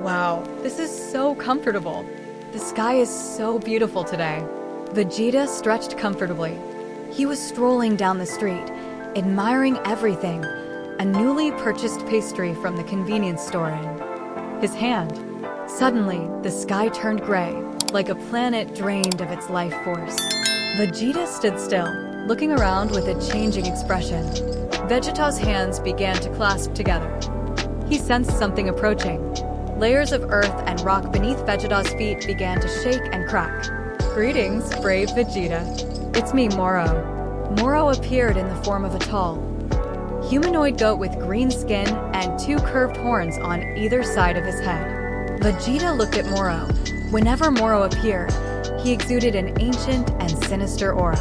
Wow, this is so comfortable. The sky is so beautiful today. Vegeta stretched comfortably. He was strolling down the street, admiring everything, a newly purchased pastry from the convenience store in his hand. Suddenly, the sky turned gray, like a planet drained of its life force. Vegeta stood still, looking around with a changing expression. Vegeta's hands began to clasp together. He sensed something approaching. Layers of earth and rock beneath Vegeta's feet began to shake and crack. Greetings, brave Vegeta. It's me, Moro. Moro appeared in the form of a tall, humanoid goat with green skin and two curved horns on either side of his head. Vegeta looked at Moro. Whenever Moro appeared, he exuded an ancient and sinister aura.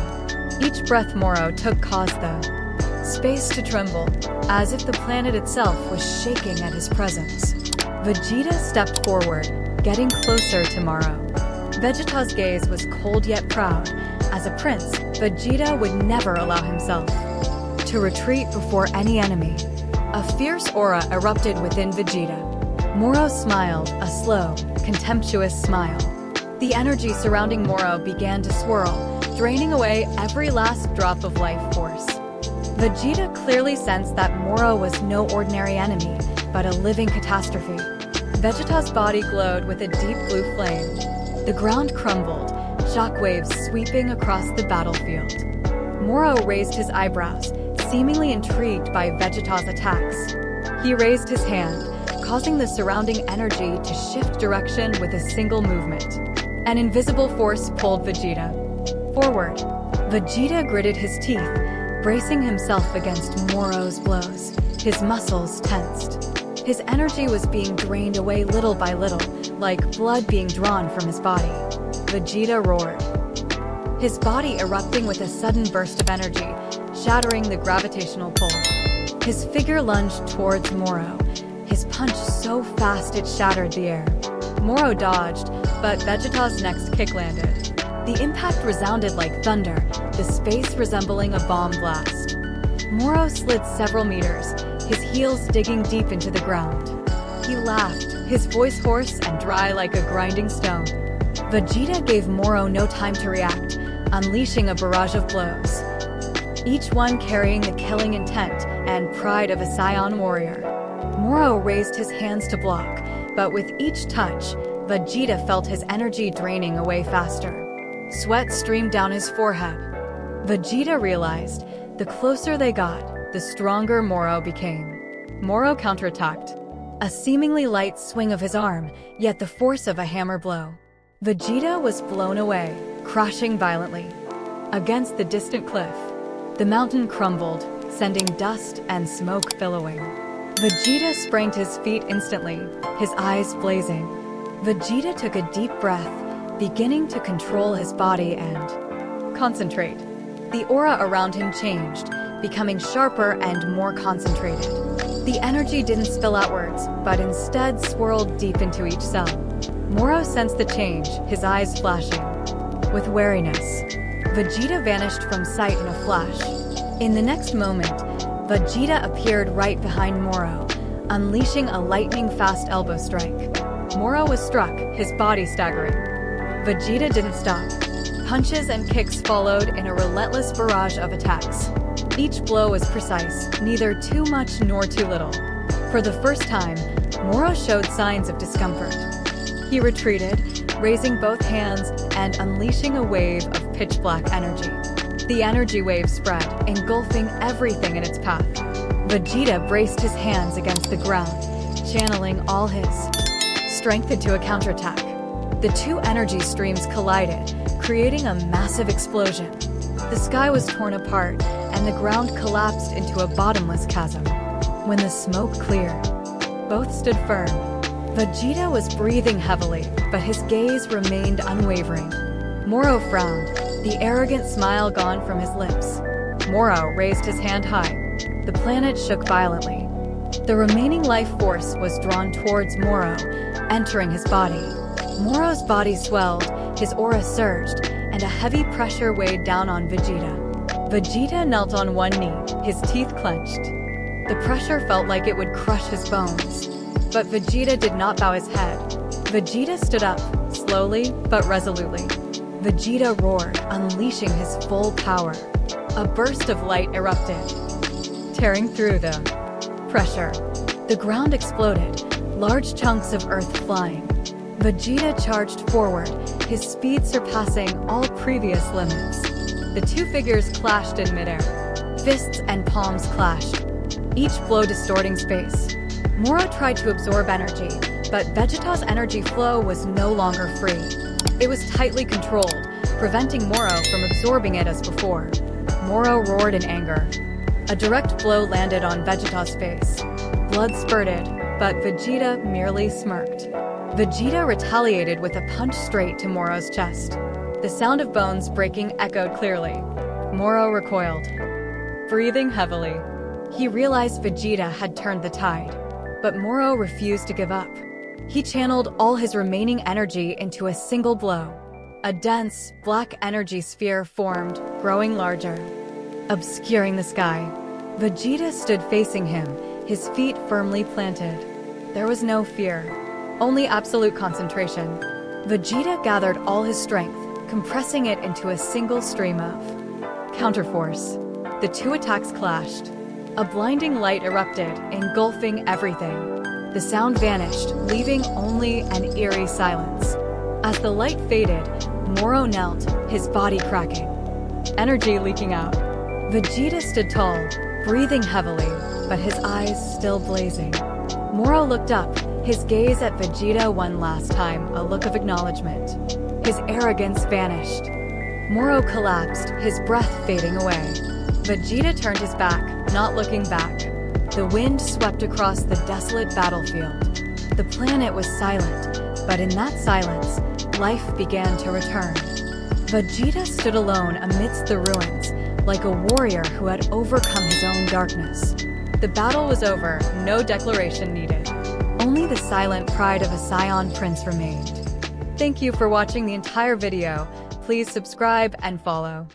Each breath Moro took caused the space to tremble, as if the planet itself was shaking at his presence. Vegeta stepped forward, getting closer to Moro. Vegeta's gaze was cold yet proud. As a prince, Vegeta would never allow himself to retreat before any enemy. A fierce aura erupted within Vegeta. Moro smiled, a slow, contemptuous smile. The energy surrounding Moro began to swirl, draining away every last drop of life force. Vegeta clearly sensed that Moro was no ordinary enemy, but a living catastrophe. Vegeta's body glowed with a deep blue flame. The ground crumbled, shockwaves sweeping across the battlefield. Moro raised his eyebrows, seemingly intrigued by Vegeta's attacks. He raised his hand, causing the surrounding energy to shift direction with a single movement. An invisible force pulled Vegeta forward. Vegeta gritted his teeth, bracing himself against Moro's blows. His muscles tensed. His energy was being drained away little by little, like blood being drawn from his body. Vegeta roared, his body erupting with a sudden burst of energy, shattering the gravitational pull. His figure lunged towards Moro, his punch so fast it shattered the air. Moro dodged, but Vegeta's next kick landed. The impact resounded like thunder, the space resembling a bomb blast. Moro slid several meters, his heels digging deep into the ground. He laughed, his voice hoarse and dry like a grinding stone. Vegeta gave Moro no time to react, unleashing a barrage of blows, each one carrying the killing intent and pride of a Saiyan warrior. Moro raised his hands to block, but with each touch, Vegeta felt his energy draining away faster. Sweat streamed down his forehead. Vegeta realized, the closer they got, the stronger Moro became. Moro counterattacked, a seemingly light swing of his arm, yet the force of a hammer blow. Vegeta was blown away, crashing violently against the distant cliff. The mountain crumbled, sending dust and smoke billowing. Vegeta sprang to his feet instantly, his eyes blazing. Vegeta took a deep breath, beginning to control his body and concentrate. The aura around him changed, becoming sharper and more concentrated. The energy didn't spill outwards, but instead swirled deep into each cell. Moro sensed the change, his eyes flashing with wariness. Vegeta vanished from sight in a flash. In the next moment, Vegeta appeared right behind Moro, unleashing a lightning-fast elbow strike. Moro was struck, his body staggering. Vegeta didn't stop. Punches and kicks followed in a relentless barrage of attacks. Each blow was precise, neither too much nor too little. For the first time, Moro showed signs of discomfort. He retreated, raising both hands and unleashing a wave of pitch-black energy. The energy wave spread, engulfing everything in its path. Vegeta braced his hands against the ground, channeling all his strength into a counterattack. The two energy streams collided, creating a massive explosion. The sky was torn apart, and the ground collapsed into a bottomless chasm. When the smoke cleared, both stood firm. Vegeta was breathing heavily, but his gaze remained unwavering. Moro frowned, the arrogant smile gone from his lips. Moro raised his hand high. The planet shook violently. The remaining life force was drawn towards Moro, entering his body. Moro's body swelled, his aura surged, and a heavy pressure weighed down on Vegeta. Vegeta knelt on one knee, his teeth clenched. The pressure felt like it would crush his bones. But Vegeta did not bow his head. Vegeta stood up, slowly but resolutely. Vegeta roared, unleashing his full power. A burst of light erupted, tearing through the pressure. The ground exploded, large chunks of earth flying. Vegeta charged forward, his speed surpassing all previous limits. The two figures clashed in midair. Fists and palms clashed, each blow distorting space. Moro tried to absorb energy, but Vegeta's energy flow was no longer free. It was tightly controlled, preventing Moro from absorbing it as before. Moro roared in anger. A direct blow landed on Vegeta's face. Blood spurted, but Vegeta merely smirked. Vegeta retaliated with a punch straight to Moro's chest. The sound of bones breaking echoed clearly. Moro recoiled, breathing heavily. He realized Vegeta had turned the tide, but Moro refused to give up. He channeled all his remaining energy into a single blow. A dense, black energy sphere formed, growing larger, obscuring the sky. Vegeta stood facing him, his feet firmly planted. There was no fear, only absolute concentration. Vegeta gathered all his strength, compressing it into a single stream of counterforce. The two attacks clashed. A blinding light erupted, engulfing everything. The sound vanished, leaving only an eerie silence. As the light faded, Moro knelt, his body cracking, energy leaking out. Vegeta stood tall, breathing heavily, but his eyes still blazing. Moro looked up, his gaze at Vegeta one last time, a look of acknowledgement. His arrogance vanished. Moro collapsed, his breath fading away. Vegeta turned his back, not looking back. The wind swept across the desolate battlefield. The planet was silent, but in that silence, life began to return. Vegeta stood alone amidst the ruins, like a warrior who had overcome his own darkness. The battle was over, no declaration needed. Only the silent pride of a Saiyan prince remained. Thank you for watching the entire video. Please subscribe and follow.